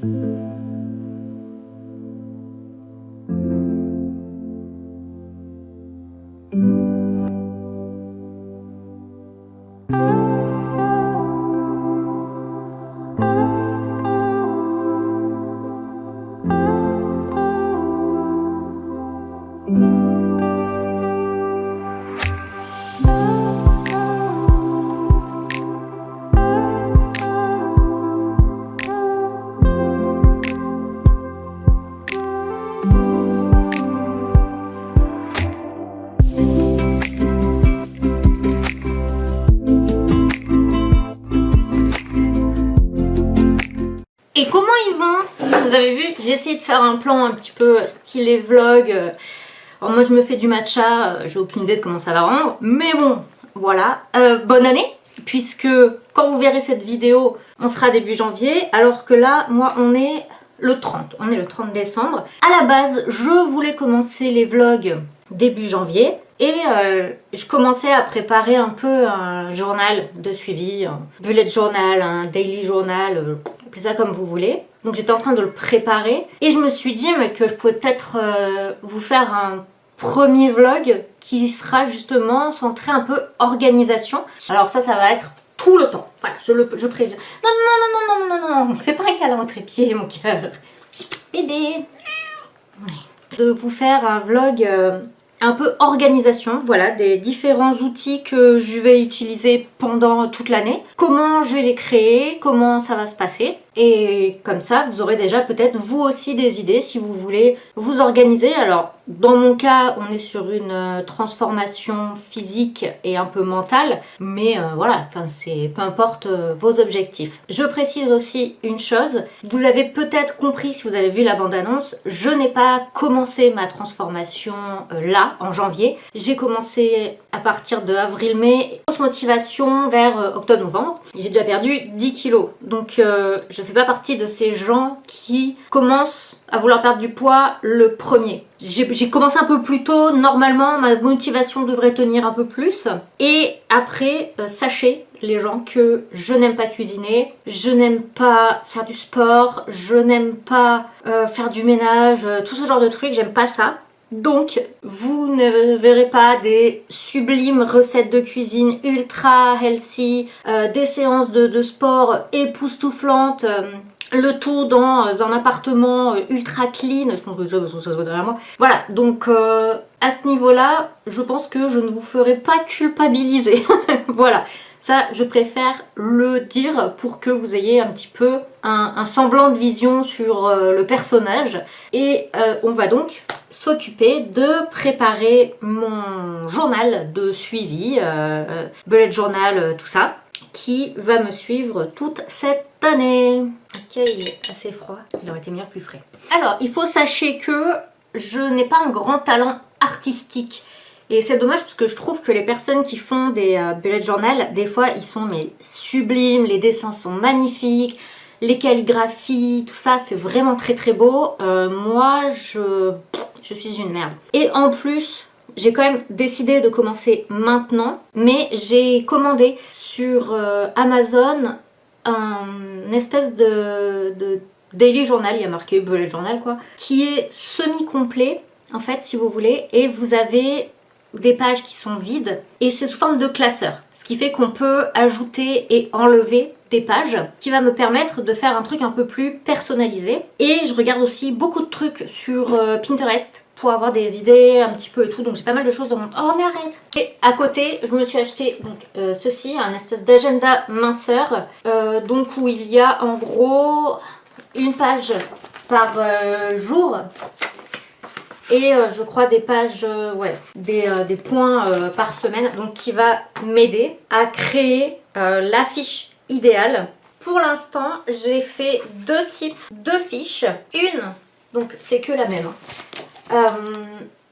Et comment ils vont? Vous avez vu, j'ai essayé de faire un plan un petit peu stylé vlog. Alors moi je me fais du matcha, j'ai aucune idée de comment ça va rendre. Mais bon, voilà. Bonne année, puisque quand vous verrez cette vidéo, on sera début janvier. Alors que là, moi on est le 30. On est le 30 décembre. À la base, je voulais commencer les vlogs début janvier. Et je commençais à préparer un peu un journal de suivi, un bullet journal, un daily journal, appelez ça comme vous voulez. Donc j'étais en train de le préparer et je me suis dit que je pouvais peut-être vous faire un premier vlog qui sera justement centré un peu organisation. Alors ça va être tout le temps. Voilà, je préviens. Non, non, non, non, non, non, non, fais pas un câlin au trépied, mon cœur. Bébé. De vous faire un vlog un peu organisation, voilà, des différents outils que je vais utiliser pendant toute l'année, comment je vais les créer, comment ça va se passer, et comme ça vous aurez déjà peut-être vous aussi des idées si vous voulez vous organiser. Alors dans mon cas on est sur une transformation physique et un peu mentale, mais voilà, enfin c'est peu importe vos objectifs. Je précise aussi une chose, vous avez peut-être compris si vous avez vu la bande-annonce, je n'ai pas commencé ma transformation là en janvier, j'ai commencé à partir de avril-mai, grosse motivation vers octobre-novembre. J'ai déjà perdu 10 kilos, donc je fais pas partie de ces gens qui commencent à vouloir perdre du poids le premier. J'ai commencé un peu plus tôt, normalement ma motivation devrait tenir un peu plus. Et après, sachez les gens que je n'aime pas cuisiner, je n'aime pas faire du sport, je n'aime pas faire du ménage, tout ce genre de trucs, j'aime pas ça. Donc, vous ne verrez pas des sublimes recettes de cuisine ultra healthy, des séances de sport époustouflantes, le tout dans un appartement ultra clean. Je pense que ça se voit derrière moi. Voilà, donc à ce niveau-là, je pense que je ne vous ferai pas culpabiliser. Voilà. Ça, je préfère le dire pour que vous ayez un petit peu un semblant de vision sur le personnage. Et on va donc s'occuper de préparer mon journal de suivi, bullet journal, tout ça, qui va me suivre toute cette année. Est-ce qu'il est assez froid? Il aurait été meilleur plus frais. Alors, il faut sachez que je n'ai pas un grand talent artistique. Et c'est dommage parce que je trouve que les personnes qui font des bullet journal, des fois ils sont mais sublimes, les dessins sont magnifiques, les calligraphies, tout ça c'est vraiment très très beau. Moi je suis une merde. Et en plus, j'ai quand même décidé de commencer maintenant, mais j'ai commandé sur Amazon un espèce de daily journal, il y a marqué bullet journal quoi, qui est semi-complet en fait si vous voulez, et vous avez des pages qui sont vides et c'est sous forme de classeur, ce qui fait qu'on peut ajouter et enlever des pages, qui va me permettre de faire un truc un peu plus personnalisé. Et je regarde aussi beaucoup de trucs sur Pinterest pour avoir des idées un petit peu et tout, donc j'ai pas mal de choses dans mon... Oh mais arrête! Et à côté, je me suis acheté donc ceci, un espèce d'agenda minceur, donc où il y a en gros une page par jour. Et je crois des pages, ouais, des points par semaine, donc qui va m'aider à créer l'affiche idéale. Pour l'instant, j'ai fait deux types de fiches. Une, donc c'est que la même,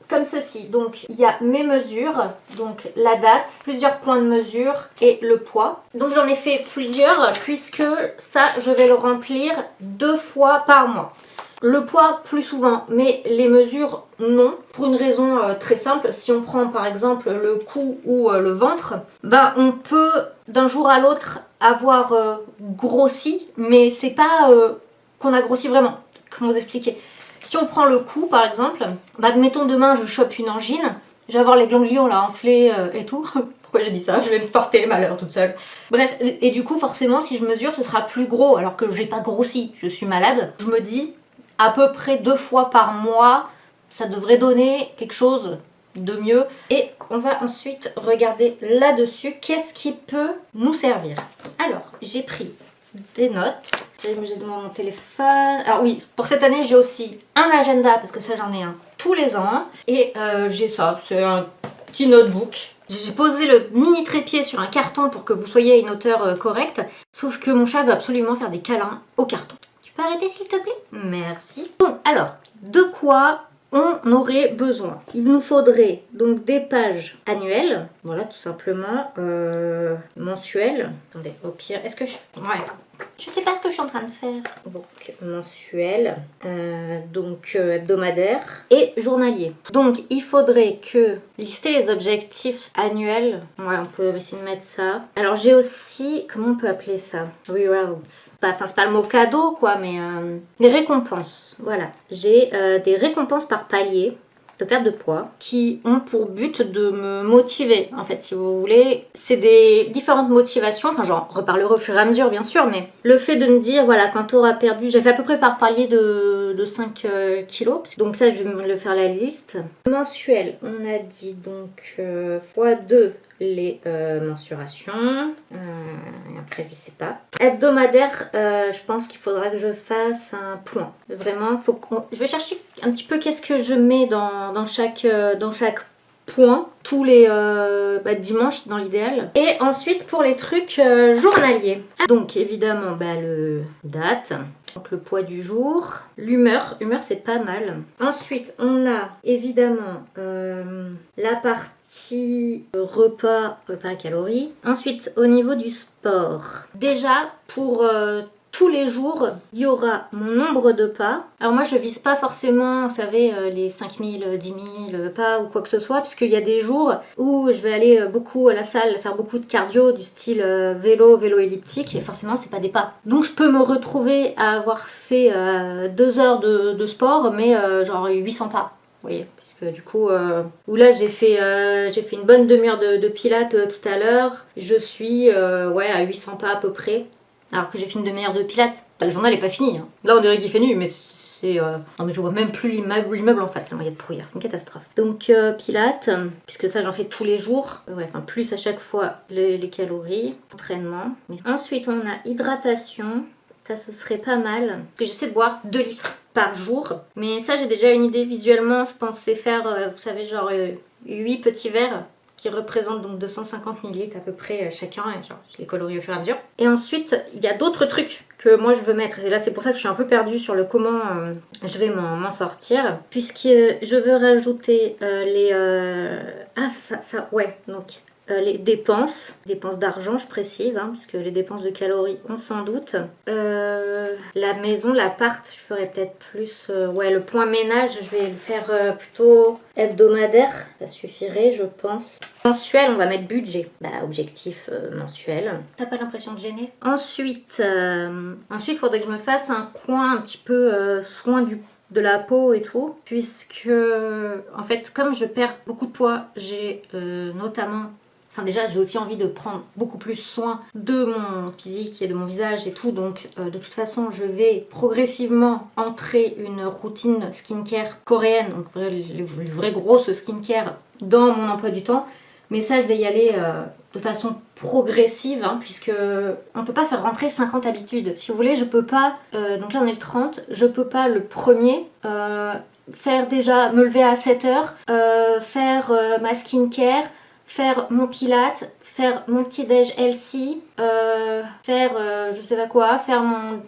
comme ceci. Donc il y a mes mesures, donc la date, plusieurs points de mesure et le poids. Donc j'en ai fait plusieurs puisque ça, je vais le remplir 2 fois par mois. Le poids plus souvent, mais les mesures non, pour une raison très simple. Si on prend par exemple le cou ou le ventre, ben on peut d'un jour à l'autre avoir grossi, mais c'est pas qu'on a grossi vraiment. Comment vous expliquer? Si on prend le coup par exemple, bah admettons demain je chope une angine, je vais avoir les ganglions là enflés et tout. Pourquoi j'ai dit ça? Je vais me porter malheur toute seule. Bref, et du coup forcément si je mesure ce sera plus gros alors que j'ai pas grossi, je suis malade. Je me dis à peu près 2 fois par mois, ça devrait donner quelque chose de mieux. Et on va ensuite regarder là-dessus qu'est-ce qui peut nous servir. Alors, j'ai pris des notes. J'ai dans mon téléphone. Alors oui, pour cette année, j'ai aussi un agenda, parce que ça, j'en ai un tous les ans. Et j'ai ça, c'est un petit notebook. J'ai posé le mini trépied sur un carton pour que vous soyez à une hauteur correcte. Sauf que mon chat veut absolument faire des câlins au carton. Tu peux arrêter s'il te plaît? Merci. Bon, alors, de quoi on aurait besoin? Il nous faudrait donc des pages annuelles, voilà tout simplement, mensuelles. Attendez, au pire, est-ce que je... Ouais, je sais pas ce que je suis en train de faire. Donc mensuel, donc hebdomadaire et journalier. Donc il faudrait que lister les objectifs annuels. Ouais, on peut essayer de mettre ça. Alors j'ai aussi, comment on peut appeler ça? Rewards. Enfin c'est pas le mot cadeau quoi, mais des récompenses. Voilà, j'ai des récompenses par palier de perte de poids qui ont pour but de me motiver en fait si vous voulez. C'est des différentes motivations, enfin j'en reparlerai au fur et à mesure bien sûr, mais le fait de me dire voilà quand tu auras perdu, j'ai fait à peu près par palier de 5 kilos, donc ça je vais me le faire la liste. Mensuel, on a dit donc x2 les mensurations, et après je sais pas. Hebdomadaire, je pense qu'il faudra que je fasse un point. Vraiment, je vais chercher un petit peu qu'est-ce que je mets dans chaque point, tous les dimanches dans l'idéal. Et ensuite pour les trucs journaliers. Donc évidemment le date. Donc le poids du jour, l'humeur c'est pas mal. Ensuite on a évidemment la partie repas calories. Ensuite au niveau du sport, déjà pour tous les jours, il y aura mon nombre de pas. Alors moi je vise pas forcément, vous savez, les 5000, 10 000 pas ou quoi que ce soit, parce qu'il y a des jours où je vais aller beaucoup à la salle, faire beaucoup de cardio du style vélo elliptique, et forcément c'est pas des pas. Donc je peux me retrouver à avoir fait 2 heures de sport, mais genre 800 pas. Vous voyez, parce que du coup, où là j'ai fait une bonne demi-heure de pilates tout à l'heure, je suis à 800 pas à peu près. Alors que j'ai fait une demi-heure de pilates. Le journal n'est pas fini. Hein. Là, on dirait qu'il fait nuit, mais c'est... Non, mais je vois même plus l'immeuble en face, tellement il y a de brouillard. C'est une catastrophe. Donc, pilates, puisque ça, j'en fais tous les jours. Plus à chaque fois les calories. Entraînement. Mais ensuite, on a hydratation. Ça, ce serait pas mal. Parce que j'essaie de boire 2 litres par jour. Mais ça, j'ai déjà une idée visuellement. Je pensais faire, vous savez, genre 8 petits verres qui représentent donc 250 ml à peu près chacun, et genre je les colorie au fur et à mesure. Et ensuite, il y a d'autres trucs que moi je veux mettre, et là c'est pour ça que je suis un peu perdue sur le comment je vais m'en sortir, puisque je veux rajouter les... donc les dépenses d'argent je précise, hein, puisque les dépenses de calories on s'en doute. La maison, l'appart, je ferais peut-être plus... le point ménage, je vais le faire plutôt hebdomadaire, ça suffirait je pense. Mensuel, on va mettre budget, objectif mensuel. T'as pas l'impression de gêner? Ensuite, il faudrait que je me fasse un coin un petit peu soin de la peau et tout, puisque en fait comme je perds beaucoup de poids, j'ai notamment... Enfin déjà j'ai aussi envie de prendre beaucoup plus soin de mon physique et de mon visage et tout, donc de toute façon je vais progressivement entrer une routine skincare coréenne, donc les vraies grosses skincare dans mon emploi du temps, mais ça je vais y aller de façon progressive, hein, puisque on peut pas faire rentrer 50 habitudes. Si vous voulez, je peux pas, donc là on est le 30, je peux pas le premier faire déjà, me lever à 7h, faire ma skincare, faire mon pilate, faire mon petit déj healthy, faire je sais pas quoi, faire mon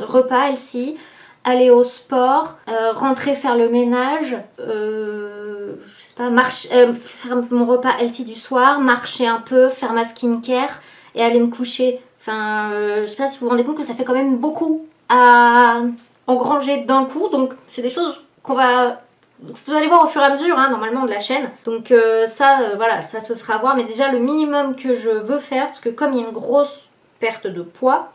repas healthy, aller au sport, rentrer faire le ménage, je sais pas, faire mon repas healthy du soir, marcher un peu, faire ma skincare et aller me coucher. Enfin, je sais pas si vous vous rendez compte que ça fait quand même beaucoup à engranger d'un coup, donc c'est des choses qu'on va... Vous allez voir au fur et à mesure, hein, normalement, de la chaîne. Donc ça ce sera à voir. Mais déjà, le minimum que je veux faire, parce que comme il y a une grosse perte de poids.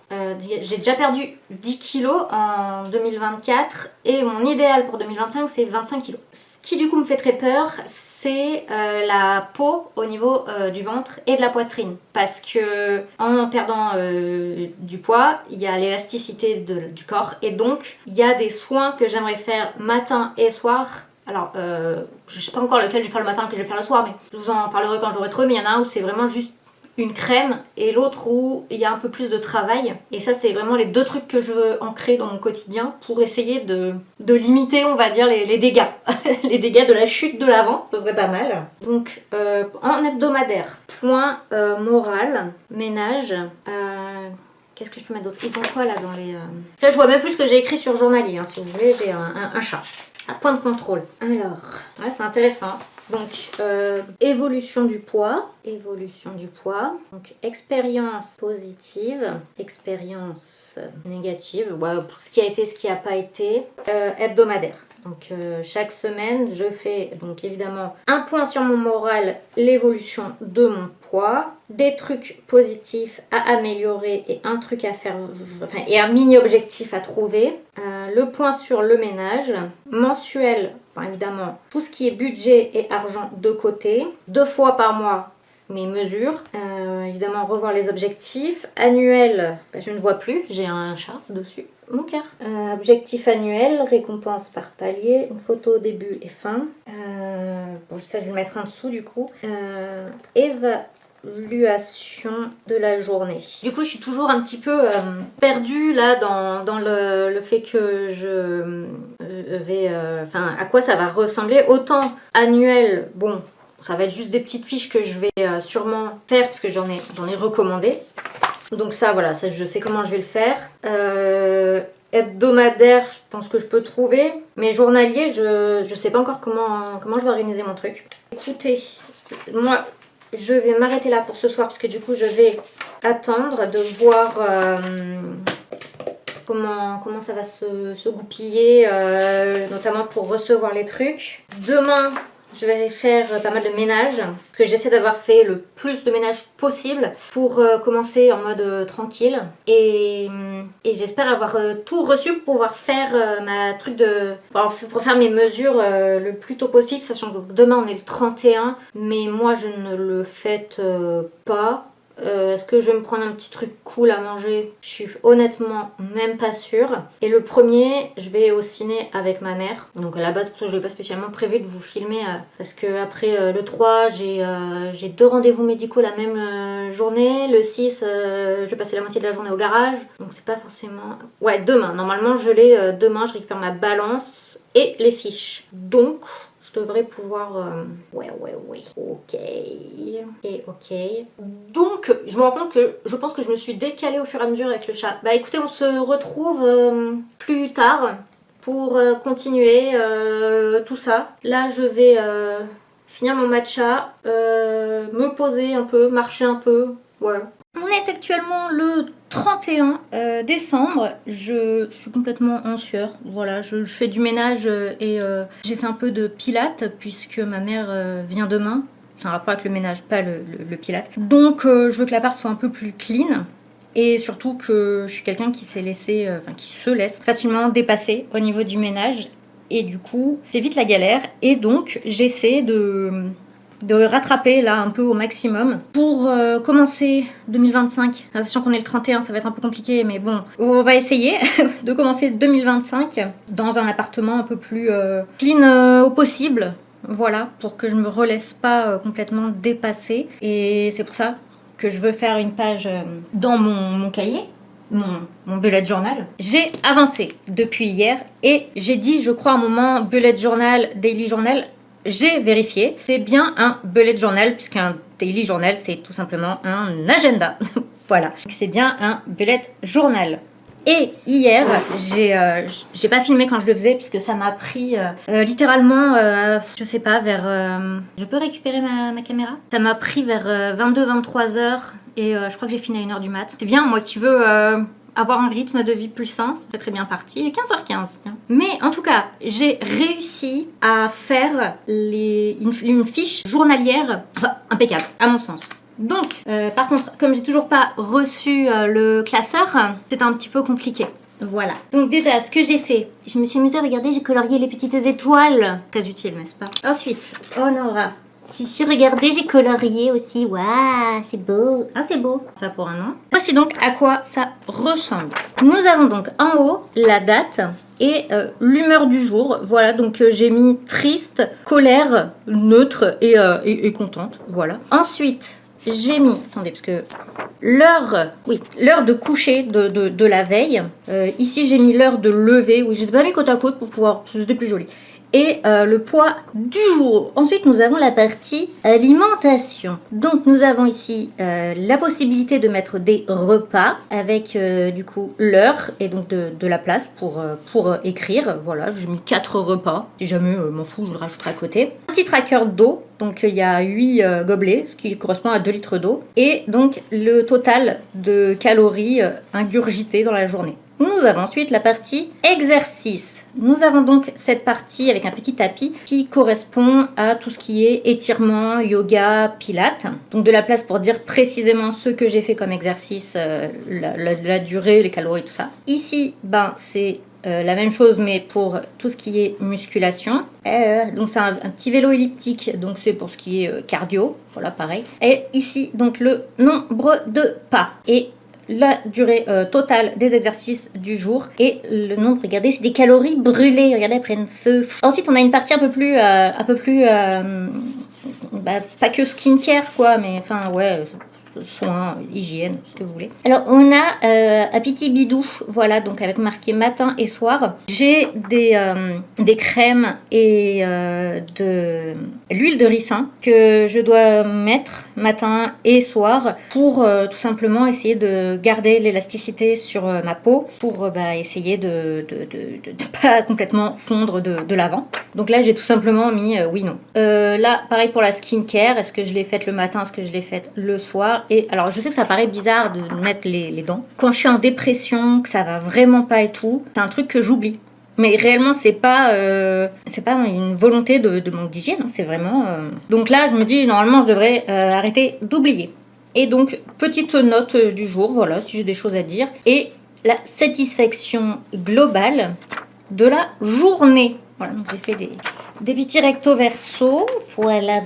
J'ai déjà perdu 10 kilos en 2024 et mon idéal pour 2025 c'est 25 kilos. Ce qui du coup me fait très peur, c'est la peau au niveau du ventre et de la poitrine. Parce que en perdant du poids, il y a l'élasticité du corps et donc il y a des soins que j'aimerais faire matin et soir. Alors, je ne sais pas encore lequel je vais faire le matin, que je vais faire le soir, mais je vous en parlerai quand je l'aurai trouvé. Mais il y en a un où c'est vraiment juste une crème et l'autre où il y a un peu plus de travail. Et ça, c'est vraiment les deux trucs que je veux ancrer dans mon quotidien pour essayer de limiter, on va dire, les dégâts. Les dégâts de la chute de l'avant, ça serait pas mal. Donc, en hebdomadaire, point moral, ménage. Qu'est-ce que je peux mettre d'autre? Ils ont quoi là dans les... Là, je vois même plus ce que j'ai écrit sur journalier, hein, si vous voulez. J'ai un chat. Un point de contrôle. Alors, ouais, c'est intéressant. Donc, évolution du poids. Évolution du poids. Donc, expérience positive. Expérience négative. Ouais, pour ce qui a été, ce qui n'a pas été. Hebdomadaire. Donc, chaque semaine, je fais donc évidemment un point sur mon moral, l'évolution de mon poids, des trucs positifs à améliorer et un truc à faire, enfin, et un mini objectif à trouver. Le point sur le ménage, mensuel, enfin, évidemment, tout ce qui est budget et argent de côté, 2 fois par mois. Mes mesures, évidemment revoir les objectifs, annuel, je ne vois plus, j'ai un chat dessus, mon cœur. Objectif annuel, récompense par palier, une photo au début et fin. Bon, ça je vais le mettre en dessous du coup. Évaluation de la journée. Du coup je suis toujours un petit peu perdue là dans le fait que je vais... Enfin à quoi ça va ressembler. Autant annuel, bon... Ça va être juste des petites fiches que je vais sûrement faire parce que j'en ai recommandé. Donc ça, voilà, ça, je sais comment je vais le faire. Hebdomadaire, je pense que je peux trouver. Mais journalier, je sais pas encore comment je vais organiser mon truc. Écoutez, moi, je vais m'arrêter là pour ce soir parce que du coup, je vais attendre de voir... Comment ça va se goupiller, notamment pour recevoir les trucs. Demain... Je vais faire pas mal de ménage, parce que j'essaie d'avoir fait le plus de ménage possible pour commencer en mode tranquille. Et j'espère avoir tout reçu pour pouvoir faire ma truc de... pour faire mes mesures le plus tôt possible, sachant que demain on est le 31, mais moi je ne le fête pas. Est-ce que je vais me prendre un petit truc cool à manger? Je suis honnêtement même pas sûre. Et le premier, je vais au ciné avec ma mère. Donc à la base, je n'avais pas spécialement prévu de vous filmer parce que après le 3, j'ai 2 rendez-vous médicaux la même journée. Le 6, je vais passer la moitié de la journée au garage. Donc c'est pas forcément... Ouais, demain. Normalement, je l'ai demain. Je récupère ma balance et les fiches. Donc... Je devrais pouvoir... Ouais. Ok. Donc, je me rends compte que je pense que je me suis décalée au fur et à mesure avec le chat. Bah écoutez, on se retrouve plus tard pour continuer tout ça. Là, je vais finir mon matcha, me poser un peu, marcher un peu. Ouais. On est actuellement le 31 décembre, je suis complètement en sueur, voilà, je fais du ménage et j'ai fait un peu de pilates puisque ma mère vient demain, c'est un rapport avec le ménage, pas le pilates. Donc je veux que l'appart soit un peu plus clean et surtout que je suis quelqu'un qui s'est laissé, qui se laisse facilement dépasser au niveau du ménage et du coup c'est vite la galère et donc j'essaie de rattraper là un peu au maximum pour commencer 2025, sachant qu'on est le 31, ça va être un peu compliqué, mais bon, on va essayer de commencer 2025 dans un appartement un peu plus clean au possible, voilà, pour que je me relaisse pas complètement dépasser. Et c'est pour ça que je veux faire une page dans mon cahier, mon bullet journal. J'ai avancé depuis hier et j'ai dit, je crois, à un moment bullet journal, daily journal. J'ai vérifié, c'est bien un bullet journal, puisqu'un daily journal, c'est tout simplement un agenda. Voilà, c'est bien un bullet journal. Et hier, j'ai pas filmé quand je le faisais, puisque ça m'a pris littéralement, je sais pas, vers... je peux récupérer ma caméra? Ça m'a pris vers 22-23 heures, et je crois que j'ai fini à 1h du mat. C'est bien, moi qui veux... avoir un rythme de vie plus sain, c'est très bien parti. Il est 15h15, tiens. Mais en tout cas, j'ai réussi à faire une fiche journalière, enfin, impeccable, à mon sens. Donc, par contre, comme j'ai toujours pas reçu le classeur, c'est un petit peu compliqué. Voilà. Donc déjà, ce que j'ai fait, je me suis amusée à regarder, j'ai colorié les petites étoiles. Très utile, n'est-ce pas? Ensuite, on aura... Si, regardez, j'ai colorié aussi. Waouh, c'est beau. Ah, c'est beau. Ça pour un an. Voici donc à quoi ça ressemble. Nous avons donc en haut la date et l'humeur du jour. Voilà, donc j'ai mis triste, colère, neutre et contente. Voilà. Ensuite, j'ai mis... Attendez, parce que... L'heure, oui, l'heure de coucher de la veille. Ici, j'ai mis l'heure de lever. Oui, je ne les ai pas mis côte à côte pour pouvoir... C'était plus joli. Et le poids du jour. Ensuite, nous avons la partie alimentation. Donc, nous avons ici la possibilité de mettre des repas avec du coup l'heure et donc de la place pour écrire. Voilà, j'ai mis 4 repas. Si jamais m'en fous, je le rajouterai à côté. Un petit tracker d'eau. Donc, il y a 8 gobelets, ce qui correspond à 2 litres d'eau. Et donc, le total de calories ingurgitées dans la journée. Nous avons ensuite la partie exercice. Nous avons donc cette partie avec un petit tapis qui correspond à tout ce qui est étirement, yoga, pilates. Donc de la place pour dire précisément ce que j'ai fait comme exercice, la durée, les calories, tout ça. Ici, c'est la même chose mais pour tout ce qui est musculation. Donc c'est un petit vélo elliptique, donc c'est pour ce qui est cardio. Voilà, pareil. Et ici, donc le nombre de pas. Et la durée totale des exercices du jour et le nombre, regardez, c'est des calories brûlées, regardez, elles prennent feu. Ensuite, on a une partie un peu plus pas que skincare quoi, mais enfin ouais, soins, hygiène, ce que vous voulez. Alors on a un petit bidou, voilà, donc avec marqué matin et soir. J'ai des crèmes et de l'huile de ricin que je dois mettre matin et soir pour tout simplement essayer de garder l'élasticité sur ma peau pour essayer de pas complètement fondre de l'avant. Donc là j'ai tout simplement mis oui non. Là pareil pour la skincare, est-ce que je l'ai faite le matin, est-ce que je l'ai faite le soir? Et alors je sais que ça paraît bizarre de mettre les dents. Quand je suis en dépression, que ça va vraiment pas et tout, c'est un truc que j'oublie. Mais réellement c'est pas une volonté de manque d'hygiène, hein, c'est vraiment... Donc là je me dis normalement je devrais arrêter d'oublier. Et donc petite note du jour, voilà, si j'ai des choses à dire. Et la satisfaction globale de la journée. Voilà, donc j'ai fait des petits recto verso, voilà.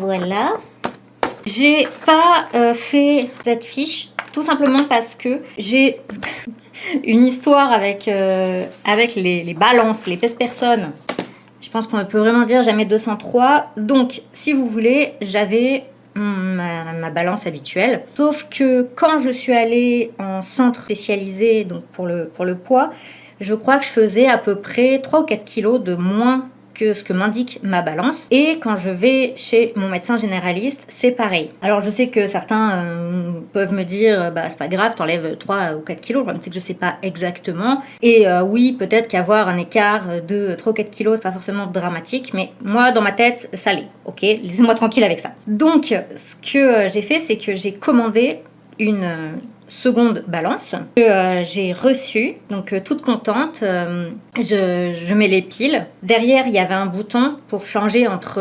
J'ai pas fait cette fiche tout simplement parce que j'ai une histoire avec les balances, les pèse-personnes. Je pense qu'on peut vraiment dire jamais 203. Donc, si vous voulez, j'avais ma balance habituelle. Sauf que quand je suis allée en centre spécialisé donc pour le poids, je crois que je faisais à peu près 3 ou 4 kilos de moins que ce que m'indique ma balance. Et quand je vais chez mon médecin généraliste, c'est pareil. Alors je sais que certains peuvent me dire c'est pas grave, t'enlèves 3 ou 4 kilos. Le problème c'est que je sais pas exactement. Et oui, peut-être qu'avoir un écart de 3 ou 4 kilos, c'est pas forcément dramatique, mais moi dans ma tête, ça l'est. Ok, laissez-moi tranquille avec ça. Donc ce que j'ai fait, c'est que j'ai commandé une seconde balance que j'ai reçue, donc toute contente. Je mets les piles. Derrière, il y avait un bouton pour changer entre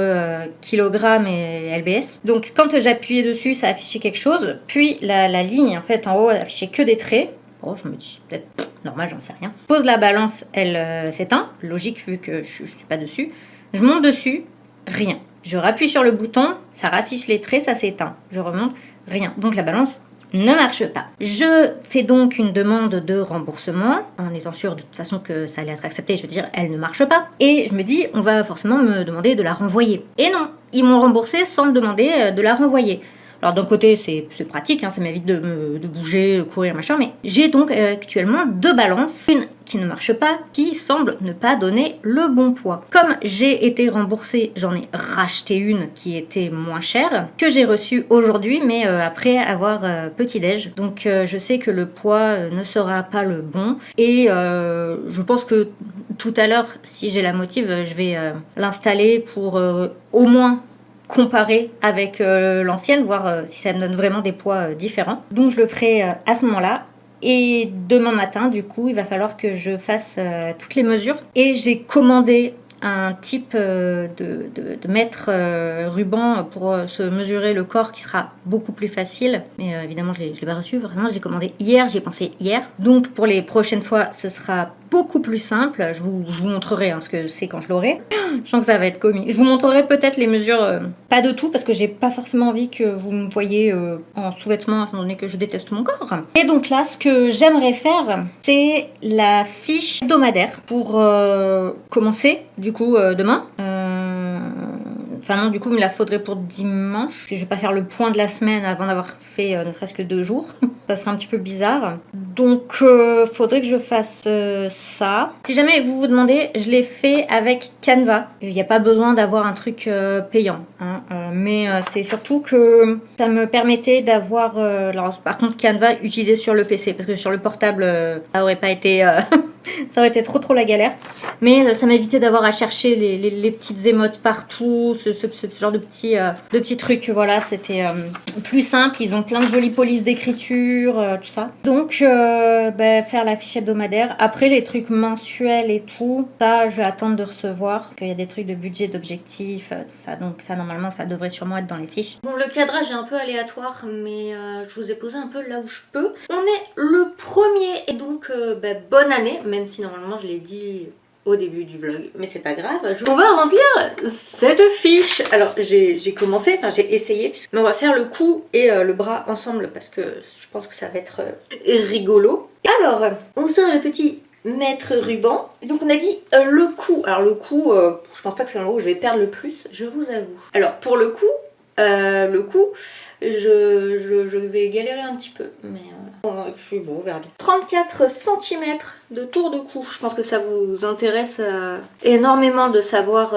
kilogrammes et LBS. Donc quand j'appuyais dessus, ça affichait quelque chose. Puis la ligne, en fait, en haut, elle affichait que des traits. Oh, je me dis, peut-être normal, j'en sais rien. Pose la balance, elle s'éteint. Logique, vu que je suis pas dessus. Je monte dessus, rien. Je rappuie sur le bouton, ça raffiche les traits, ça s'éteint. Je remonte, rien. Donc la balance ne marche pas. Je fais donc une demande de remboursement en étant sûre de toute façon que ça allait être accepté. Je veux dire, elle ne marche pas. Et je me dis, on va forcément me demander de la renvoyer. Et non, ils m'ont remboursé sans me demander de la renvoyer. Alors d'un côté, c'est pratique, hein, ça m'évite de bouger, de courir, machin, mais j'ai donc actuellement 2 balances, une qui ne marche pas, qui semble ne pas donner le bon poids. Comme j'ai été remboursée, j'en ai racheté une qui était moins chère, que j'ai reçue aujourd'hui, mais après avoir petit-déj. Donc je sais que le poids ne sera pas le bon, et je pense que tout à l'heure, si j'ai la motive, je vais l'installer pour au moins comparer avec l'ancienne, voir si ça me donne vraiment des poids différents. Donc je le ferai à ce moment-là. Et demain matin, du coup, il va falloir que je fasse toutes les mesures. Et j'ai commandé un type de mètre ruban pour se mesurer le corps qui sera beaucoup plus facile. Mais évidemment, je l'ai pas reçu. Vraiment, je l'ai commandé hier, j'y ai pensé hier. Donc pour les prochaines fois, ce sera beaucoup plus simple. Je vous montrerai ce que c'est quand je l'aurai. Je sens que ça va être comique. Je vous montrerai peut-être les mesures, pas de tout, parce que j'ai pas forcément envie que vous me voyez en sous-vêtements, étant donné que je déteste mon corps. Et donc là, ce que j'aimerais faire, c'est la fiche hebdomadaire pour commencer, du coup, demain. Enfin non, du coup, il me la faudrait pour dimanche. Je vais pas faire le point de la semaine avant d'avoir fait ne serait-ce que 2 jours. Ça serait un petit peu bizarre. Donc, faudrait que je fasse ça. Si jamais vous vous demandez, je l'ai fait avec Canva. Il n'y a pas besoin d'avoir un truc payant. Mais c'est surtout que ça me permettait d'avoir... alors, par contre, Canva utilisé sur le PC. Parce que sur le portable, ça aurait pas été... ça aurait été trop la galère. Mais ça m'évitait d'avoir à chercher les petites émotes partout, ce genre de petits trucs. Voilà, c'était plus simple. Ils ont plein de jolies polices d'écriture, tout ça. Donc, faire la fiche hebdomadaire. Après, les trucs mensuels et tout, ça, je vais attendre de recevoir. Il y a des trucs de budget, d'objectifs, tout ça. Donc ça, normalement, ça devrait sûrement être dans les fiches. Bon, le cadrage est un peu aléatoire, mais je vous ai posé un peu là où je peux. On est le 1er et donc bonne année, même si normalement je l'ai dit au début du vlog, mais c'est pas grave. On va remplir cette fiche. Alors j'ai commencé, enfin j'ai essayé, mais on va faire le cou et le bras ensemble parce que je pense que ça va être rigolo. Alors, on sort le petit mètre ruban. Donc on a dit le cou. Alors le cou, je pense pas que c'est l'endroit où je vais perdre le plus, je vous avoue. Alors pour le cou, je vais galérer un petit peu, mais puis bon, on verra bien. 34 cm de tour de cou. Je pense que ça vous intéresse énormément de savoir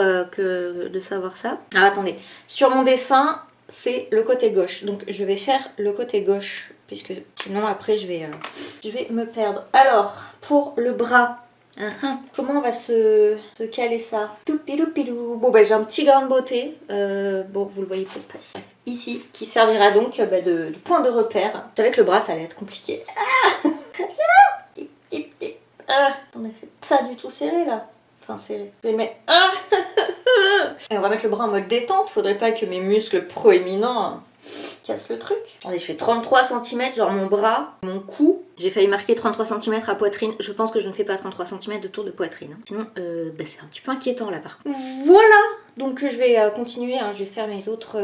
ça. Ah, attendez, sur mon dessin, c'est le côté gauche. Donc je vais faire le côté gauche, puisque sinon après je vais me perdre. Alors, pour le bras, comment on va se caler ça? Toupilou. Bon, j'ai un petit grain de beauté. Bon, vous le voyez peut-être pas ici. Bref, ici, qui servira donc de point de repère. Vous savez que le bras, ça allait être compliqué. Attendez, c'est pas du tout serré là. Enfin, serré. Je vais le mettre. Et on va mettre le bras en mode détente. Faudrait pas que mes muscles proéminents casse le truc. Allez, je fais 33 cm, genre mon bras, mon cou. J'ai failli marquer 33 cm à poitrine. Je pense que je ne fais pas 33 cm de tour de poitrine. Sinon, c'est un petit peu inquiétant là par contre. Voilà. Donc je vais continuer, je vais faire mes autres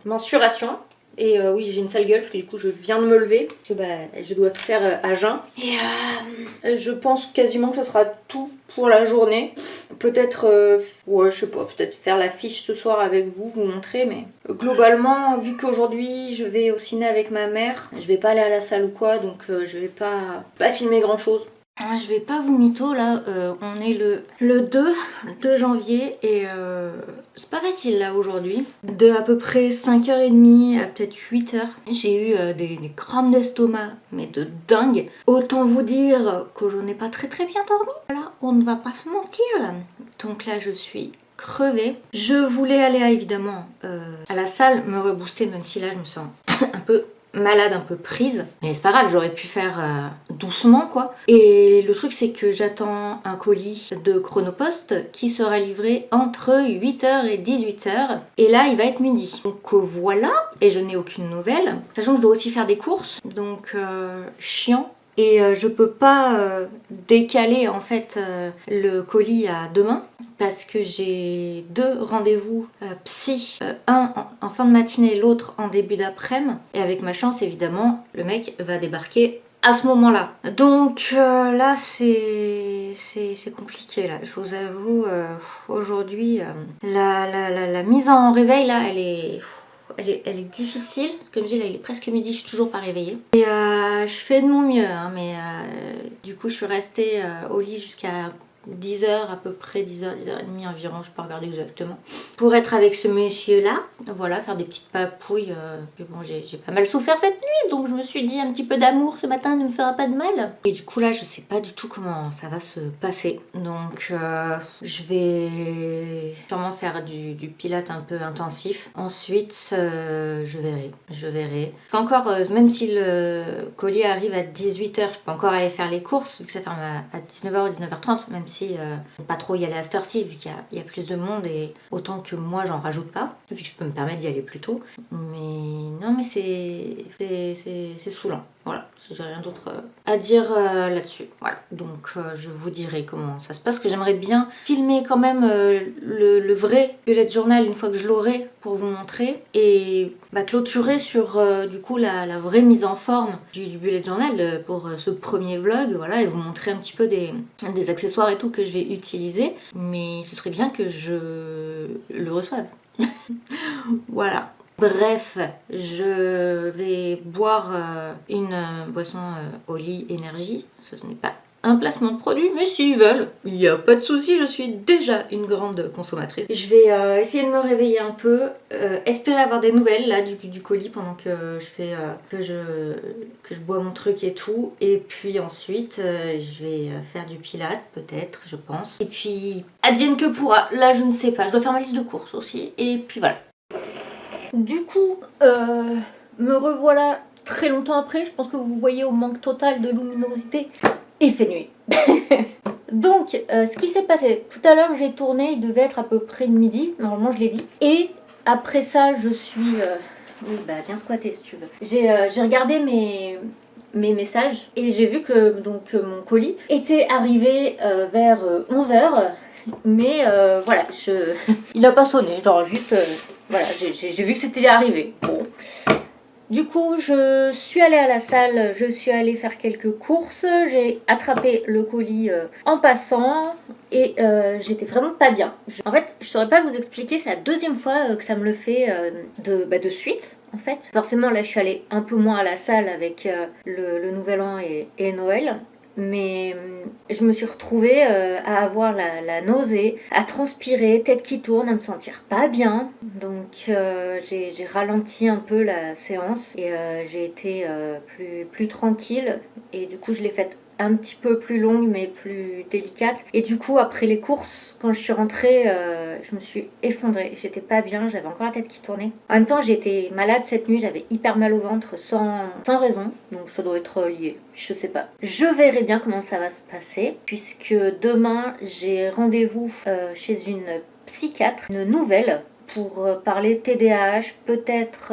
mensurations. Et oui, j'ai une sale gueule parce que du coup je viens de me lever. Parce que je dois tout faire à jeun. Et je pense quasiment que ce sera tout pour la journée. Peut-être, ouais, je sais pas, peut-être faire la fiche ce soir avec vous montrer. Mais globalement, vu qu'aujourd'hui je vais au ciné avec ma mère, je vais pas aller à la salle ou quoi, donc je vais pas filmer grand chose. Je vais pas vous mytho là, on est le 2 janvier et c'est pas facile là aujourd'hui. De à peu près 5h30 à peut-être 8h, j'ai eu des crampes d'estomac, mais de dingue. Autant vous dire que je n'ai pas très bien dormi. Voilà, on ne va pas se mentir. Donc là je suis crevée. Je voulais aller évidemment à la salle me rebooster, même si là je me sens un peu malade, un peu prise, mais c'est pas grave, j'aurais pu faire doucement quoi. Et le truc c'est que j'attends un colis de Chronopost qui sera livré entre 8h et 18h et là il va être midi. Donc voilà, et je n'ai aucune nouvelle, sachant que je dois aussi faire des courses, donc chiant. Et je peux pas décaler en fait le colis à demain parce que j'ai 2 rendez-vous psy, un en fin de matinée, l'autre en début d'après-midi. Et avec ma chance évidemment, le mec va débarquer à ce moment-là. Donc là c'est compliqué là. Je vous avoue, aujourd'hui la mise en réveil là, elle est difficile, parce que comme je dis là il est presque midi, je suis toujours pas réveillée. Et je fais de mon mieux, mais du coup je suis restée au lit jusqu'à 10h à peu près, 10h30 environ, je peux pas regarder exactement. Pour être avec ce monsieur là, voilà, faire des petites papouilles. Bon, j'ai pas mal souffert cette nuit, donc je me suis dit un petit peu d'amour ce matin ne me fera pas de mal. Et du coup là je sais pas du tout comment ça va se passer. Donc je vais sûrement faire du pilate un peu intensif. Ensuite je verrai. Qu'encore, même si le colis arrive à 18h, je peux encore aller faire les courses, vu que ça ferme à 19h ou 19h30, même si pas trop y aller à cette heure-ci vu qu'il y a plus de monde et autant que moi j'en rajoute pas, vu que je peux me permettre d'y aller plus tôt. Mais non, mais c'est saoulant. Voilà, j'ai rien d'autre à dire là-dessus. Voilà, donc je vous dirai comment ça se passe, que j'aimerais bien filmer quand même le vrai bullet journal une fois que je l'aurai pour vous montrer et clôturer sur du coup la vraie mise en forme du bullet journal pour ce premier vlog, voilà, et vous montrer un petit peu des accessoires et tout que je vais utiliser, mais ce serait bien que je le reçoive. Voilà. Bref, je vais boire une boisson Oli Énergie. Ce n'est pas un placement de produit, mais s'ils veulent, il n'y a pas de souci, je suis déjà une grande consommatrice. Je vais essayer de me réveiller un peu, espérer avoir des nouvelles là du colis pendant que je fais que je bois mon truc et tout. Et puis ensuite, je vais faire du pilates peut-être, je pense. Et puis advienne que pourra. Là, je ne sais pas. Je dois faire ma liste de courses aussi. Et puis voilà. Du coup, me revoilà très longtemps après. Je pense que vous voyez au manque total de luminosité. Il fait nuit. Donc, ce qui s'est passé, tout à l'heure j'ai tourné, il devait être à peu près de midi, normalement je l'ai dit. Et après ça, je suis... Oui, viens squatter si tu veux. J'ai regardé mes messages et j'ai vu que donc, mon colis était arrivé vers 11h. Mais voilà, il n'a pas sonné, genre juste... voilà, j'ai vu que c'était arrivé. Bon. Du coup, je suis allée à la salle, je suis allée faire quelques courses, j'ai attrapé le colis en passant et j'étais vraiment pas bien. En fait, je saurais pas vous expliquer, c'est la deuxième fois que ça me le fait de suite. En fait, forcément là je suis allée un peu moins à la salle avec le Nouvel An et Noël. Mais je me suis retrouvée à avoir la nausée, à transpirer, tête qui tourne, à me sentir pas bien. Donc j'ai ralenti un peu la séance et j'ai été plus tranquille. Et du coup je l'ai faite un petit peu plus longue mais plus délicate. Et du coup après les courses, quand je suis rentrée, je me suis effondrée. J'étais pas bien, j'avais encore la tête qui tournait. En même temps j'étais malade cette nuit, j'avais hyper mal au ventre sans raison. Donc ça doit être lié, je sais pas. Je verrai bien comment ça va se passer puisque demain j'ai rendez-vous chez une psychiatre, une nouvelle, pour parler TDAH, peut-être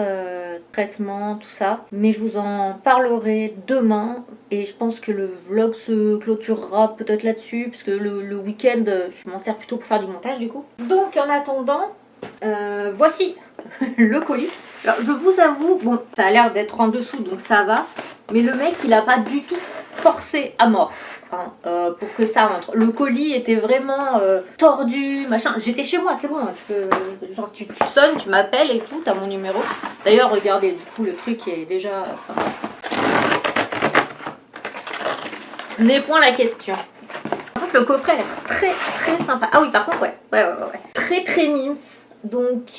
traitement, tout ça. Mais je vous en parlerai demain et je pense que le vlog se clôturera peut-être là-dessus parce que le week-end, je m'en sers plutôt pour faire du montage du coup. Donc en attendant, voici le colis. Alors je vous avoue, bon, ça a l'air d'être en dessous donc ça va, mais le mec il a pas du tout forcé à mort. Hein, pour que ça rentre. Le colis était vraiment tordu, machin. J'étais chez moi, c'est bon. Genre tu sonnes, tu m'appelles et tout, t'as mon numéro. D'ailleurs, regardez, du coup, le truc est déjà... Ce n'est point la question. Par contre, le coffret a l'air très très sympa. Ah oui, par contre, ouais. Très très mimes. Donc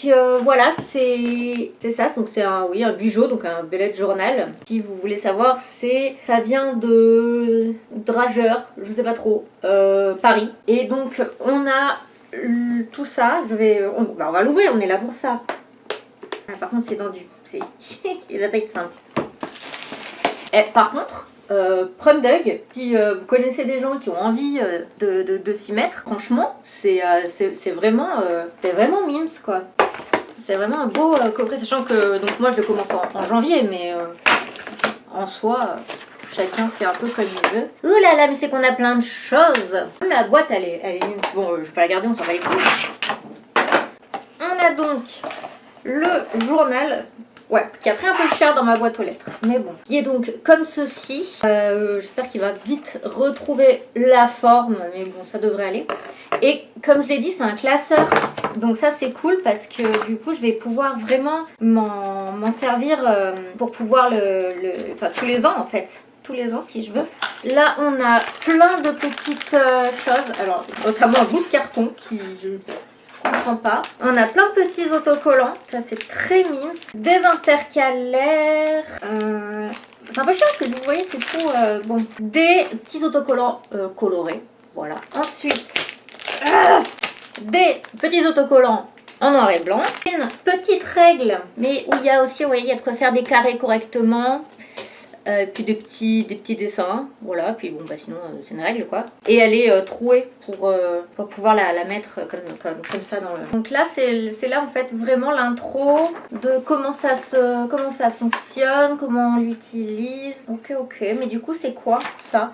voilà, c'est ça, donc c'est un bijou, donc un bullet journal. Si vous voulez savoir, ça vient de Drageur, je sais pas trop, Paris. Et donc on a tout ça, on va l'ouvrir, on est là pour ça. Ah, par contre c'est c'est la taille simple. Et, par contre, Prum Dug, si vous connaissez des gens qui ont envie de s'y mettre, franchement, c'est vraiment mimes quoi. C'est vraiment un beau coffret, sachant que donc moi je le commence en janvier, mais en soi, chacun fait un peu comme il veut. Ouh là là, mais c'est qu'on a plein de choses. La boîte, elle est nulle. Bon, je vais pas la garder, on s'en va les couilles. On a donc le journal. Ouais, qui a pris un peu cher dans ma boîte aux lettres. Mais bon. Qui est donc comme ceci. J'espère qu'il va vite retrouver la forme. Mais bon, ça devrait aller. Et comme je l'ai dit, c'est un classeur. Donc ça, c'est cool parce que du coup, je vais pouvoir vraiment m'en servir pour pouvoir enfin, tous les ans en fait. Tous les ans si je veux. Là, on a plein de petites choses. Alors, notamment un bout de carton qui... Je comprends pas. On a plein de petits autocollants. Ça, c'est très mime. Des intercalaires. C'est un peu cher parce que vous voyez, c'est tout. Bon. Des petits autocollants colorés. Voilà. Ensuite, des petits autocollants en noir et blanc. Une petite règle, mais où il y a aussi, vous voyez, il y a de quoi faire des carrés correctement. puis des petits dessins, voilà, puis bon bah sinon c'est une règle quoi. Et elle est trouée pour pouvoir la mettre comme ça dans le... Donc là c'est là en fait vraiment l'intro de comment ça fonctionne, comment on l'utilise. Ok, mais du coup c'est quoi ça?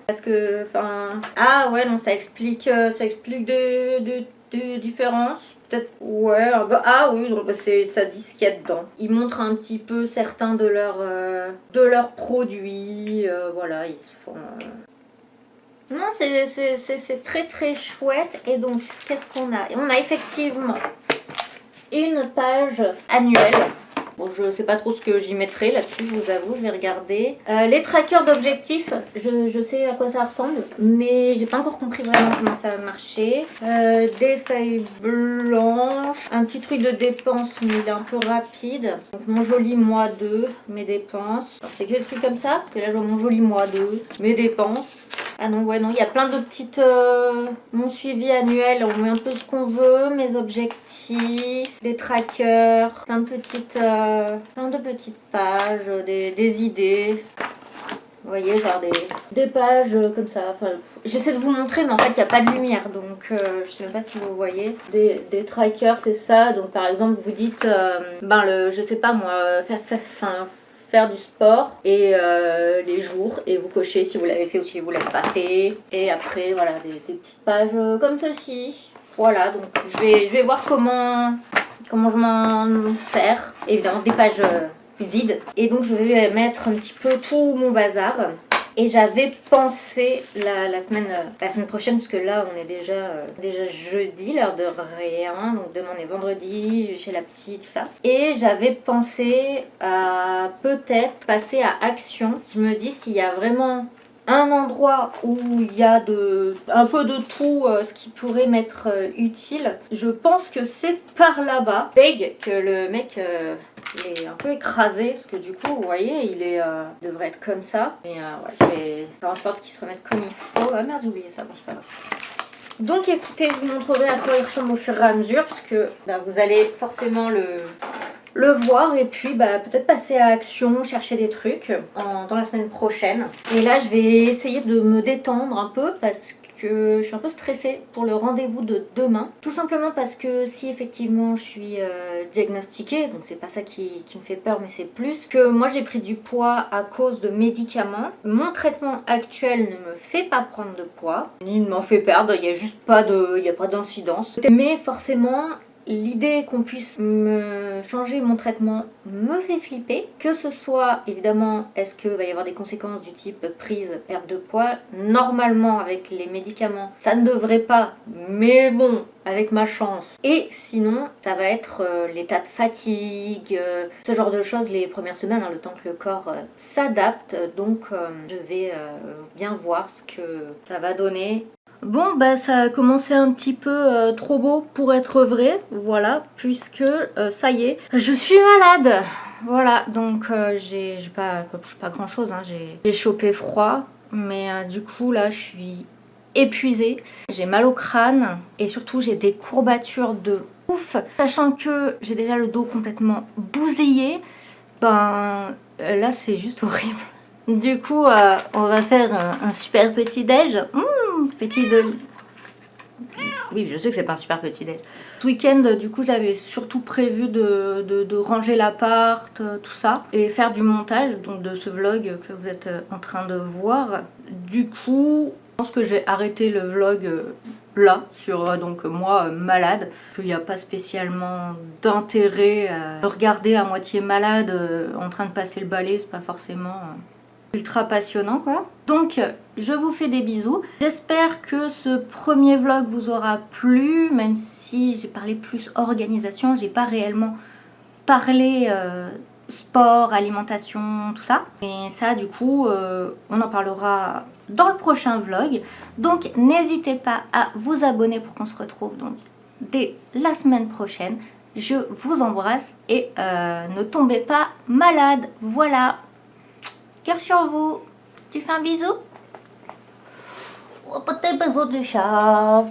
Parce que, enfin... Ah ouais, non, ça explique des différences. Peut-être, ouais, ah oui, donc, ça dit ce qu'il y a dedans. Ils montrent un petit peu certains de leurs produits, voilà, ils se font... Non, c'est très très chouette. Et donc, qu'est-ce qu'on a? Et on a effectivement une page annuelle. Bon, je sais pas trop ce que j'y mettrai là-dessus, je vous avoue, je vais regarder. Les trackers d'objectifs, je sais à quoi ça ressemble, mais j'ai pas encore compris vraiment comment ça va marcher. Des feuilles blanches, un petit truc de dépenses, mais il est un peu rapide. Donc mon joli mois 2, mes dépenses. Alors, c'est que des trucs comme ça, parce que là je vois mon joli mois 2, mes dépenses. Ah non, ouais, non, il y a plein de petites... mon suivi annuel, on met un peu ce qu'on veut, mes objectifs, des trackers, plein de petites pages, des idées. Vous voyez, genre des pages comme ça. Enfin, j'essaie de vous montrer, mais en fait, il n'y a pas de lumière, donc je sais même pas si vous voyez. Des trackers, c'est ça. Donc, par exemple, vous dites, je sais pas moi, faire du sport et les jours et vous cochez si vous l'avez fait ou si vous l'avez pas fait, et après voilà des petites pages comme ceci. Voilà, donc je vais voir comment je m'en sers. Évidemment des pages vides, et donc je vais mettre un petit peu tout mon bazar. Et j'avais pensé la semaine prochaine, parce que là on est déjà jeudi, l'heure de rien, donc demain on est vendredi, je vais chez la psy, tout ça. Et j'avais pensé à peut-être passer à Action. Je me dis s'il y a vraiment un endroit où il y a un peu de tout ce qui pourrait m'être utile, je pense que c'est par là-bas. Beg, que le mec... il est un peu écrasé, parce que du coup, vous voyez, il devrait être comme ça. Mais ouais, je vais faire en sorte qu'il se remette comme il faut. Ah merde, j'ai oublié ça, bon c'est pas grave. Donc écoutez, je vous montrerai à quoi il ressemble au fur et à mesure, parce que vous allez forcément le voir, et puis peut-être passer à Action, chercher des trucs dans la semaine prochaine. Et là, je vais essayer de me détendre un peu, parce que je suis un peu stressée pour le rendez-vous de demain. Tout simplement parce que si effectivement je suis diagnostiquée, donc c'est pas ça qui me fait peur, mais c'est plus que moi j'ai pris du poids à cause de médicaments. Mon traitement actuel ne me fait pas prendre de poids, ni ne m'en fait perdre, il n'y a juste pas d'incidence. Mais forcément, l'idée qu'on puisse me changer mon traitement me fait flipper. Que ce soit, évidemment, est-ce qu'il va y avoir des conséquences du type prise, perte de poids? Normalement, avec les médicaments, ça ne devrait pas, mais bon, avec ma chance. Et sinon, ça va être l'état de fatigue, ce genre de choses les premières semaines, le temps que le corps s'adapte. Donc, je vais bien voir ce que ça va donner. Bon, ça a commencé un petit peu trop beau pour être vrai, voilà, puisque ça y est, je suis malade. Voilà, donc j'ai pas grand chose, hein. J'ai chopé froid, mais du coup là je suis épuisée, j'ai mal au crâne et surtout j'ai des courbatures de ouf, sachant que j'ai déjà le dos complètement bousillé. Là c'est juste horrible. Du coup, on va faire un super petit déj. Petit de... Oui, je sais que c'est pas un super petit déj. Ce week-end, du coup, j'avais surtout prévu de ranger l'appart, tout ça, et faire du montage, donc de ce vlog que vous êtes en train de voir. Du coup, je pense que je vais arrêter le vlog là, sur donc moi malade, qu'il n'y a pas spécialement d'intérêt à regarder à moitié malade en train de passer le balai, c'est pas forcément... ultra passionnant quoi. Donc je vous fais des bisous. J'espère que ce premier vlog vous aura plu, même si j'ai parlé plus organisation, j'ai pas réellement parlé sport, alimentation, tout ça. Et ça du coup on en parlera dans le prochain vlog. Donc n'hésitez pas à vous abonner pour qu'on se retrouve donc dès la semaine prochaine. Je vous embrasse et ne tombez pas malade. Voilà. Cœur sur vous. Tu fais un bisou? Oh, peut-être besoin de chat.